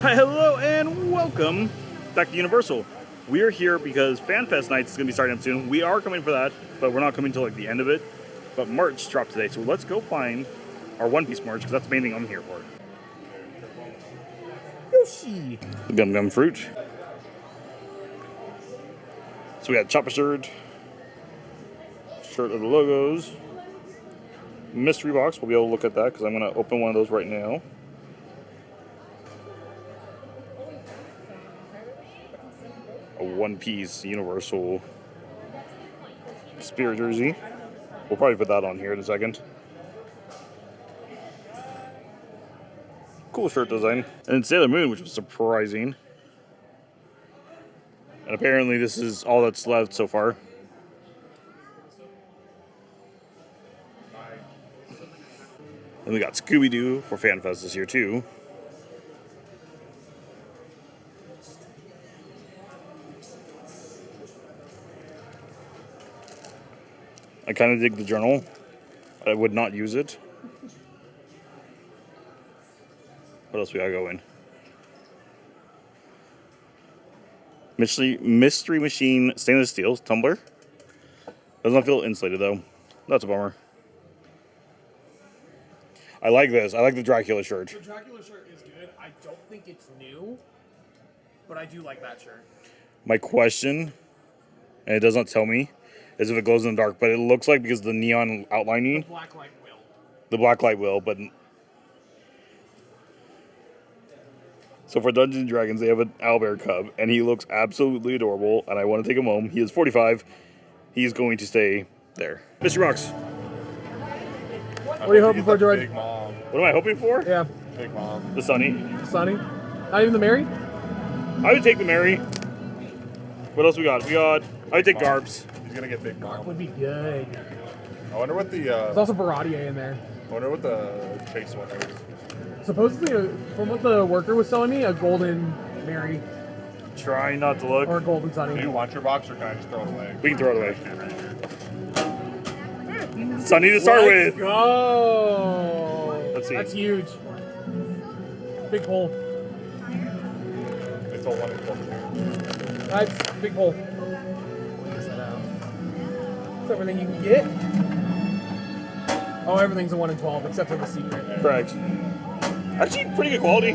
Hi, hello, and welcome back to Universal. We are here because FanFest Nights is going to be starting up soon. We are coming for that, but we're not coming till like the end of it. But merch dropped today, so let's go find our One Piece merch because that's the main thing I'm here for. Yoshi, the Gum Gum Fruit. So we got Chopper shirt of the logos, mystery box. We'll be able to look at that because I'm going to open one of those right now. A One Piece Universal Spirit jersey. We'll probably put that on here in a second. Cool shirt design. And Sailor Moon, which was surprising. And apparently this is all that's left so far. And we got Scooby-Doo for FanFest this year too. I kind of dig the journal. I would not use it. What else we got going? Mystery Machine stainless steel tumbler. Does not feel insulated though. That's a bummer. I like this. I like the Dracula shirt. The Dracula shirt is good. I don't think it's new, but I do like that shirt. My question, and it does not tell me, is if it glows in the dark, but it looks like because of the neon outlining. The black light will. The black light will, but... So for Dungeons & Dragons, they have an owlbear cub, and he looks absolutely adorable, and I want to take him home. He is 45. He's going to stay there. Mr. Rocks. What are you hoping for, George? Big Mom. What am I hoping for? Yeah. Big Mom. The Sunny. Sunny? Not even the Mary? I would take the Mary. What else we got? I would take Garbs. He's gonna get Big Mom. Would be good. I wonder what the. There's also Baratier in there. I wonder what the Chase one is. Supposedly, from what the worker was telling me, a golden Mary Try not to look. or a golden Do Sunny. you want your box or can I just throw it away? We can throw it away. Sunny to start Let's with. go! Let's see. That's huge. Big pull. It's all one and four. That's big pull. That's everything you can get. Oh, everything's a 1 in 12 except for the secret. Correct. Actually, pretty good quality.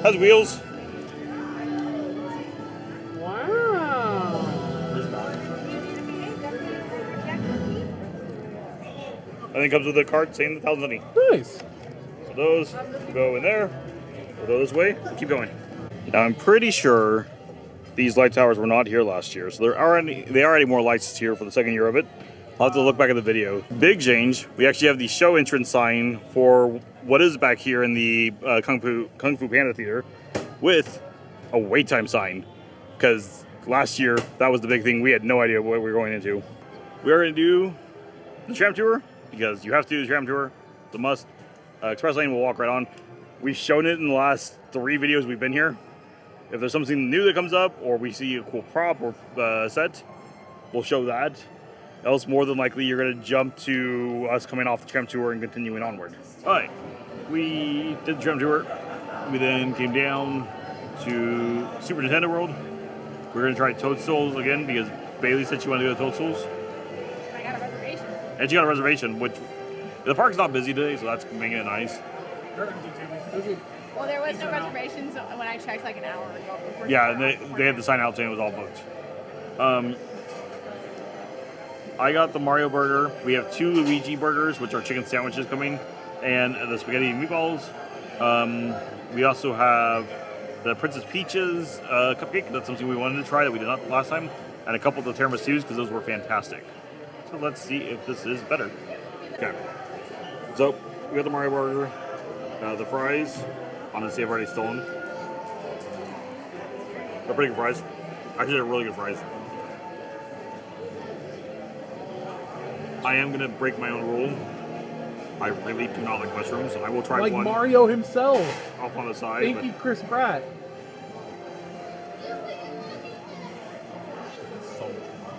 Has wheels. Wow. And then comes with a card saying 1,000 Sunny. Nice. So those go in there. We'll go this way. Keep going. Now I'm pretty sure these light towers were not here last year, so they are adding more lights here for the second year of it. I'll have to look back at the video. Big change. We actually have the show entrance sign for what is back here in the Kung Fu Panda Theater with a wait time sign. Because last year, that was the big thing. We had no idea what we were going into. We are going to do the tram tour because you have to do the tram tour. It's a must. Express lane we'll walk right on. We've shown it in the last 3 videos we've been here. If there's something new that comes up or we see a cool prop or set, we'll show that. Else, more than likely, you're going to jump to us coming off the tram tour and continuing onward. All right, we did the tram tour. We then came down to Super Nintendo World. We're going to try Toadstools again because Bailey said she wanted to go to Toadstools. I got a reservation. And she got a reservation, which the park's not busy today, so that's making it nice. Well, there was no reservations when I checked like an hour ago. Before Yeah, they had the sign out saying it was all booked. I got the Mario burger. We have 2 Luigi burgers, which are chicken sandwiches coming, and the spaghetti and meatballs. We also have the Princess Peach's cupcake. That's something we wanted to try that we did not last time. And a couple of the tiramisus because those were fantastic. So let's see if this is better. Okay. So we got the Mario burger. The fries, honestly, I've already stolen. They're pretty good fries. Actually, they're really good fries. I am going to break my own rule. I really do not like mushrooms, so I will try Like one Mario himself. off on the side. Thank you, Chris Pratt.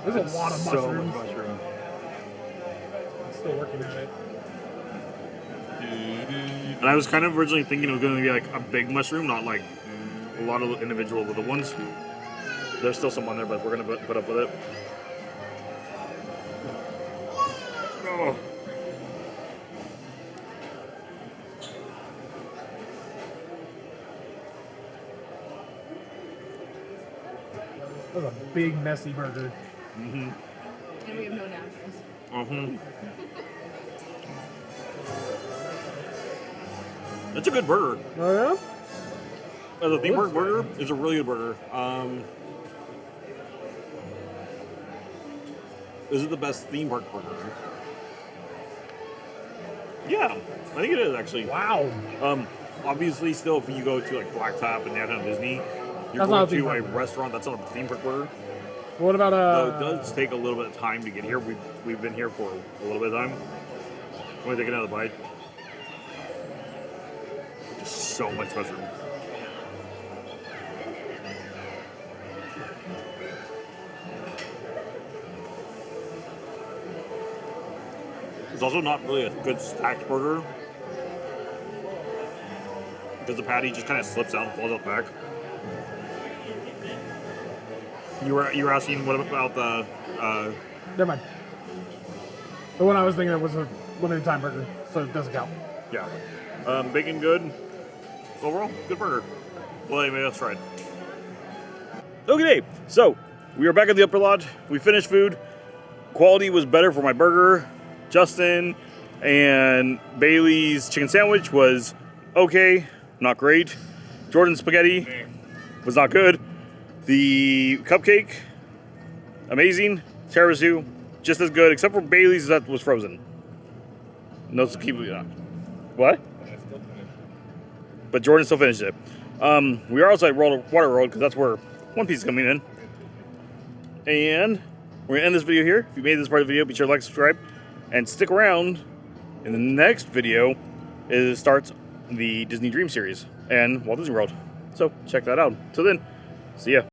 There's a lot of So mushrooms. much mushroom. Still working at it. And I was kind of originally thinking it was going to be like a big mushroom, not like a lot of individual little ones. There's still some on there, but we're gonna put up with it. Oh. That was a big, messy burger. And we have no napkins. It's a good burger. Oh, yeah? As a theme park burger, it's a really good burger. Is it the best theme park burger? Yeah, I think it is actually. Wow. Obviously, still, if you go to like Black Tap and Downtown Disney, you're That's not a going theme to a park. restaurant that's not a theme park burger. What about Though it does take a little bit of time to get here. We've been here for a little bit of time. I'm gonna take another bite. Just so much mushroom. It's also not really a good stacked burger because the patty just kind of slips out and falls out the back. You were asking what about the? Never mind. The one I was thinking of was a limited time burger, so it doesn't count. Yeah, bacon good. Overall, good burger. Well, anyway, let's try it. Okay, so we are back at the upper lot. We finished food. Quality was better for my burger. Justin and Bailey's chicken sandwich was okay, not great. Jordan's spaghetti was not good. The cupcake, amazing. Tiramisu, just as good, except for Bailey's that was frozen. No, keep what? But Jordan still finished it. We are outside Water World because that's where One Piece is coming in. And we're gonna end this video here. If you made this part of the video, be sure to like, subscribe, and stick around. In the next video, it starts the Disney Dream series and Walt Disney World. So check that out. Till then, see ya.